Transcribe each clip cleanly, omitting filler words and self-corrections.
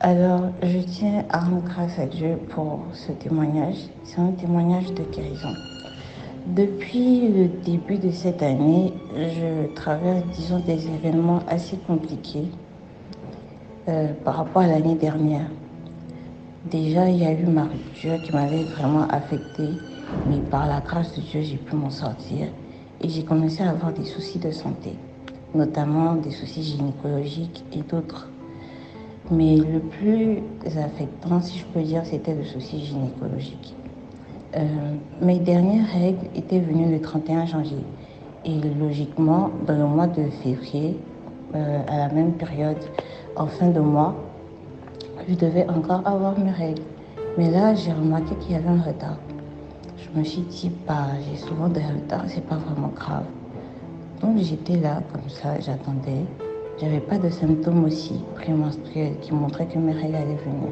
Alors, je tiens à rendre grâce à Dieu pour ce témoignage. C'est un témoignage de guérison. Depuis le début de cette année, je traverse, disons, des événements assez compliqués par rapport à l'année dernière. Déjà, il y a eu ma rupture qui m'avait vraiment affectée, mais par la grâce de Dieu, j'ai pu m'en sortir. Et j'ai commencé à avoir des soucis de santé, notamment des soucis gynécologiques et d'autres. Mais le plus affectant, si je peux dire, c'était le souci gynécologique. Mes dernières règles étaient venues le 31 janvier. Et logiquement, dans le mois de février, à la même période, en fin de mois, je devais encore avoir mes règles. Mais là, j'ai remarqué qu'il y avait un retard. Je me suis dit, bah, j'ai souvent des retards, c'est pas vraiment grave. Donc j'étais là, comme ça, j'attendais. J'avais pas de symptômes aussi prémenstruels qui montraient que mes règles allaient venir.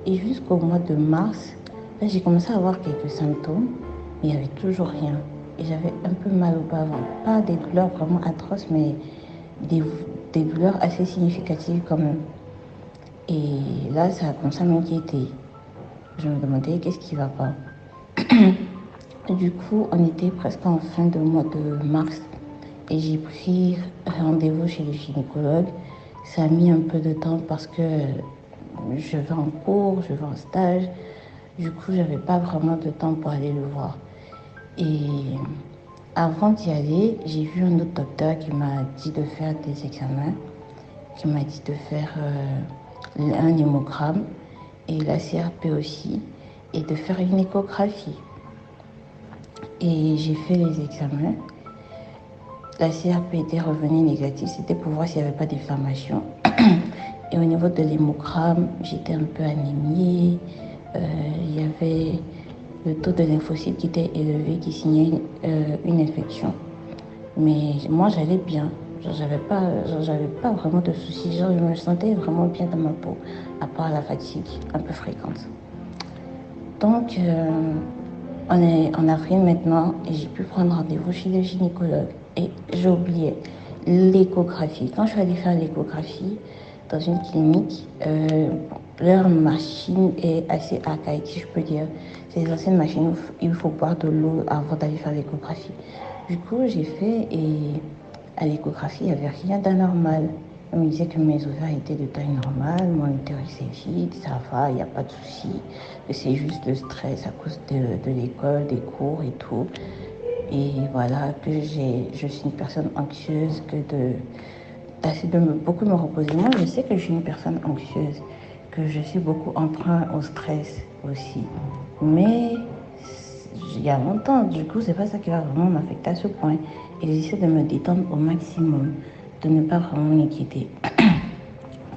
Et jusqu'au mois de mars, là, j'ai commencé à avoir quelques symptômes, mais il n'y avait toujours rien. Et j'avais un peu mal au bas-ventre. Pas des douleurs vraiment atroces, mais des, des douleurs assez significatives quand même. Et là, ça a commencé à m'inquiéter. Je me demandais qu'est-ce qui ne va pas. Du coup, on était presque en fin de mois de mars et j'ai pris rendez-vous chez le gynécologue. Ça a mis un peu de temps parce que je vais en cours, je vais en stage. Du coup, j'avais pas vraiment de temps pour aller le voir. Et avant d'y aller, j'ai vu un autre docteur qui m'a dit de faire des examens, qui m'a dit de faire un hémogramme et la CRP aussi, et de faire une échographie. Et j'ai fait les examens. La CRP était revenue négative, c'était pour voir s'il n'y avait pas d'inflammation. Et au niveau de l'hémogramme, j'étais un peu anémiée. Il y avait le taux de lymphocytes qui était élevé, qui signait une infection. Mais moi, j'allais bien. J'avais pas vraiment de soucis. Genre, je me sentais vraiment bien dans ma peau, à part la fatigue un peu fréquente. Donc, on est en avril maintenant et j'ai pu prendre rendez-vous chez le gynécologue. Et j'ai oublié l'échographie. Quand je suis allée faire l'échographie dans une clinique, leur machine est assez archaïque, si je peux dire. C'est les anciennes machines où il faut boire de l'eau avant d'aller faire l'échographie. Du coup, j'ai fait et à l'échographie, il n'y avait rien d'anormal. On me disait que mes ovaires étaient de taille normale, mon utérus est vide, ça va, il n'y a pas de souci. C'est juste le stress à cause de l'école, des cours et tout. Et voilà, que je suis une personne anxieuse, d'essayer de beaucoup me reposer. Moi, je sais que je suis une personne anxieuse, que je suis beaucoup emprunt au stress aussi. Mais il y a longtemps, du coup, c'est pas ça qui va vraiment m'affecter à ce point. Et j'essaie de me détendre au maximum, de ne pas vraiment m'inquiéter.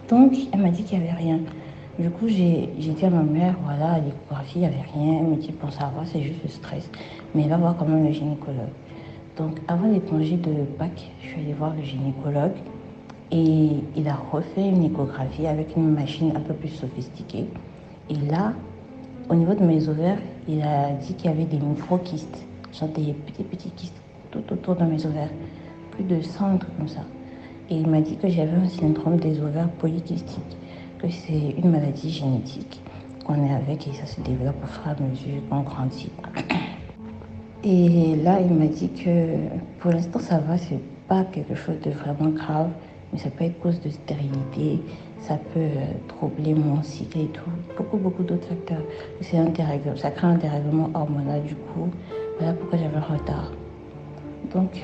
Donc, elle m'a dit qu'il n'y avait rien. Du coup, j'ai dit à ma mère, voilà, à l'échographie, il n'y avait rien. Elle me dit, pour savoir, c'est juste le stress. Mais elle va voir quand même le gynécologue. Donc, avant les congés de Pâques, je suis allée voir le gynécologue. Et il a refait une échographie avec une machine un peu plus sophistiquée. Et là, au niveau de mes ovaires, il a dit qu'il y avait des micro-kystes, genre des petits kystes tout autour de mes ovaires, plus de 100 trucs comme ça. Et il m'a dit que j'avais un syndrome des ovaires polykystiques, que c'est une maladie génétique qu'on est avec et ça se développe au fur et à mesure qu'on grandit. Et là, il m'a dit que pour l'instant, ça va, c'est pas quelque chose de vraiment grave, mais ça peut être cause de stérilité, ça peut troubler mon cycle et tout. Beaucoup d'autres facteurs. C'est un dérèglement, ça crée un dérèglement hormonal, du coup. Voilà pourquoi j'avais un retard. Donc,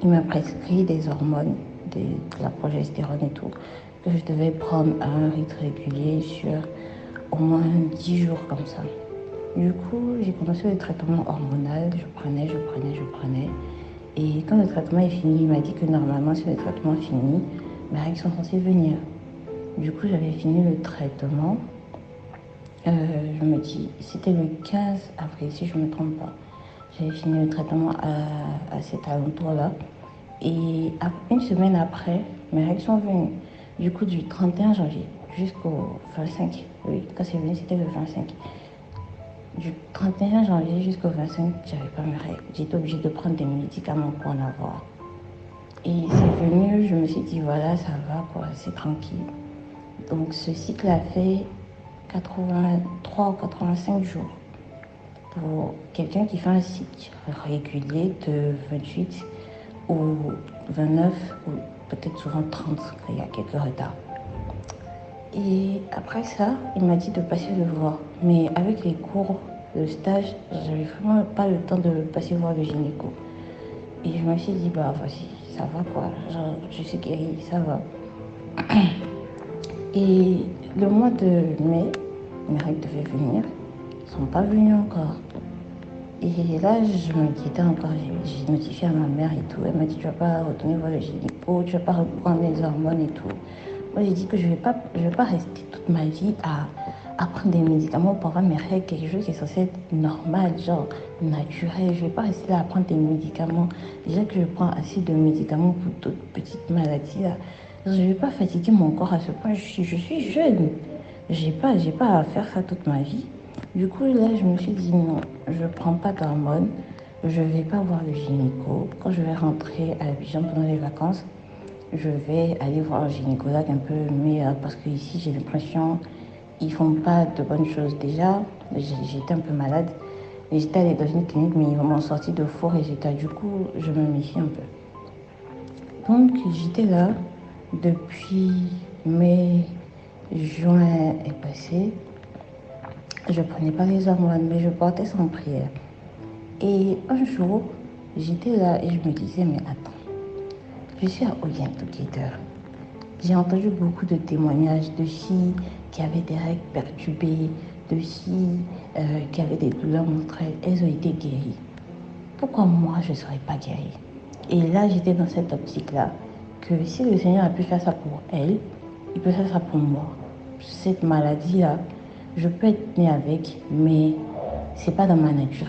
il m'a prescrit des hormones, de la progestérone et tout, que je devais prendre à un rythme régulier sur au moins 10 jours comme ça. Du coup, j'ai commencé le traitement hormonal, je prenais. Et quand le traitement est fini, il m'a dit que normalement, si le traitement est fini, mes règles sont censées venir. Du coup, j'avais fini le traitement. Je me dis, c'était le 15 avril, si je ne me trompe pas. J'avais fini le traitement à cet alentour-là. Et une semaine après, mes règles sont venues. Du coup, du 31 janvier jusqu'au 25, oui, quand c'est venu, c'était le 25. Du 31 janvier jusqu'au 25, j'avais pas mes règles. J'étais obligée de prendre des médicaments pour en avoir. Et c'est venu, je me suis dit, voilà, ça va, quoi, c'est tranquille. Donc ce cycle a fait 83 ou 85 jours. Pour quelqu'un qui fait un cycle régulier de 28 ou 29 ou peut-être souvent 30, il y a quelques retards. Et après ça, il m'a dit de passer le voir. Mais avec les cours de stage, j'avais vraiment pas le temps de passer voir le gynéco. Et je me suis dit, bah voici, ça va quoi. Genre, je suis guérie, ça va. Et le mois de mai, mes règles devaient venir. Elles ne sont pas venues encore. Et là, je m'inquiétais encore. J'ai notifié à ma mère et tout. Elle m'a dit, tu vas pas retourner voir le gynéco, tu vas pas reprendre les hormones et tout. Moi, j'ai dit que je vais pas rester toute ma vie à prendre des médicaments pour avoir mes règles, quelque chose qui est censé être normal, genre naturel. Je vais pas rester là à prendre des médicaments. Déjà que je prends assez de médicaments pour d'autres petites maladies là. Je vais pas fatiguer mon corps à ce point. Je suis jeune. J'ai pas à faire ça toute ma vie. Du coup, là, je me suis dit non, je prends pas d'hormones. Je vais pas voir le gynéco. Quand je vais rentrer à Abidjan pendant les vacances, je vais aller voir un gynécologue un peu meilleur parce qu'ici j'ai l'impression qu'ils font pas de bonnes choses. Déjà, j'étais un peu malade et j'étais allée dans une clinique mais ils m'ont sorti de faux résultats. Du coup, je me méfie un peu. Donc j'étais là depuis mai, juin est passé. Je prenais pas les hormones mais je portais sans prière. Et un jour, j'étais là et je me disais mais attends, je suis à Oriental. J'ai entendu beaucoup de témoignages de filles qui avaient des règles perturbées, de filles qui avaient des douleurs menstruelles. Elles ont été guéries. Pourquoi moi, je ne serais pas guérie? Et là, j'étais dans cette optique-là, que si le Seigneur a pu faire ça pour elle, il peut faire ça pour moi. Cette maladie-là, je peux être née avec, mais c'est pas dans ma nature.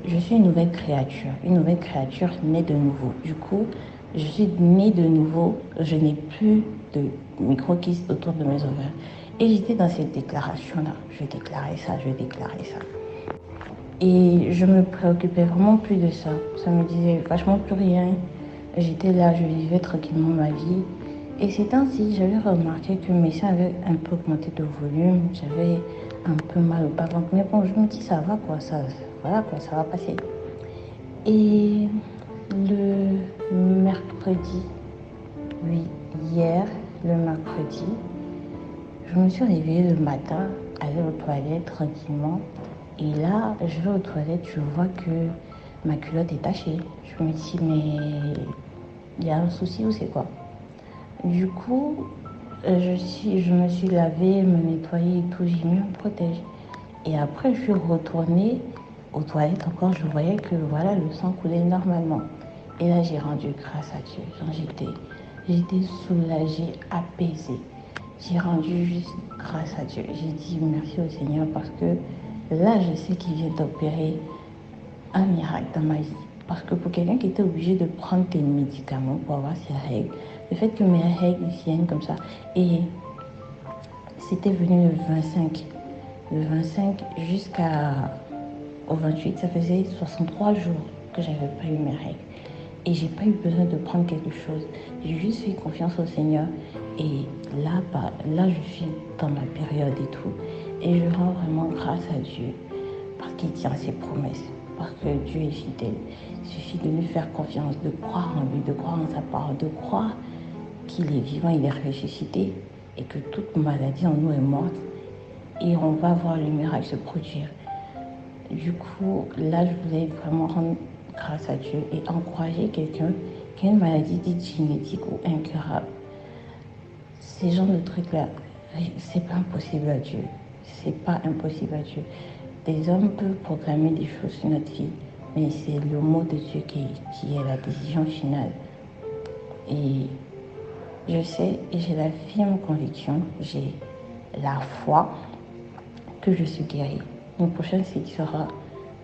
Je suis une nouvelle créature née de nouveau. Du coup, je suis née de nouveau. Je n'ai plus de micro-kystes autour de mes ovaires. Et j'étais dans cette déclaration-là. Je déclarais ça, je déclarais ça. Et je me préoccupais vraiment plus de ça. Ça me disait vachement plus rien. J'étais là, je vivais tranquillement ma vie. Et c'est ainsi, j'avais remarqué que mes seins avaient un peu augmenté de volume. J'avais un peu mal au bas-ventre. Mais bon, je me dis, ça va quoi, voilà quoi, ça va passer. Et le mercredi, oui, hier, le mercredi, je me suis réveillée le matin, allée aux toilettes tranquillement. Et là, je vais aux toilettes, je vois que ma culotte est tachée. Je me dis, mais il y a un souci ou c'est quoi? Du coup, je me suis lavée, me nettoyée et tout, j'ai mis un protège. Et après, je suis retournée aux toilettes encore, je voyais que voilà, le sang coulait normalement. Et là, j'ai rendu grâce à Dieu. J'étais soulagée, apaisée. J'ai rendu juste grâce à Dieu. J'ai dit merci au Seigneur parce que là, je sais qu'il vient d'opérer un miracle dans ma vie. Parce que pour quelqu'un qui était obligé de prendre des médicaments pour avoir ses règles, le fait que mes règles viennent comme ça, et c'était venu le 25 jusqu'au 28, ça faisait 63 jours que j'avais pas eu mes règles. Et j'ai pas eu besoin de prendre quelque chose. J'ai juste fait confiance au Seigneur. Et là, là, je suis dans ma période et tout. Et je rends vraiment grâce à Dieu parce qu'il tient ses promesses. Parce que Dieu est fidèle. Il suffit de lui faire confiance, de croire en lui, de croire en sa parole, de croire qu'il est vivant, il est ressuscité et que toute maladie en nous est morte. Et on va voir le miracle se produire. Du coup, là, je voulais vraiment rendre grâce à Dieu et encourager quelqu'un qui a une maladie dite génétique ou incurable. Ces genres de trucs-là, c'est pas impossible à Dieu. C'est pas impossible à Dieu. Des hommes peuvent programmer des choses sur notre vie, mais c'est le mot de Dieu qui est la décision finale. Et je sais et j'ai la firme conviction, j'ai la foi que je suis guérie. Mon prochain cycle sera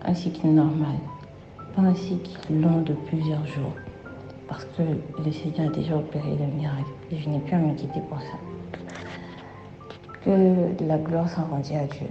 un cycle normal, pas un cycle long de plusieurs jours, parce que le Seigneur a déjà opéré le miracle et je n'ai plus à m'inquiéter pour ça. Que la gloire s'en rendit à Dieu.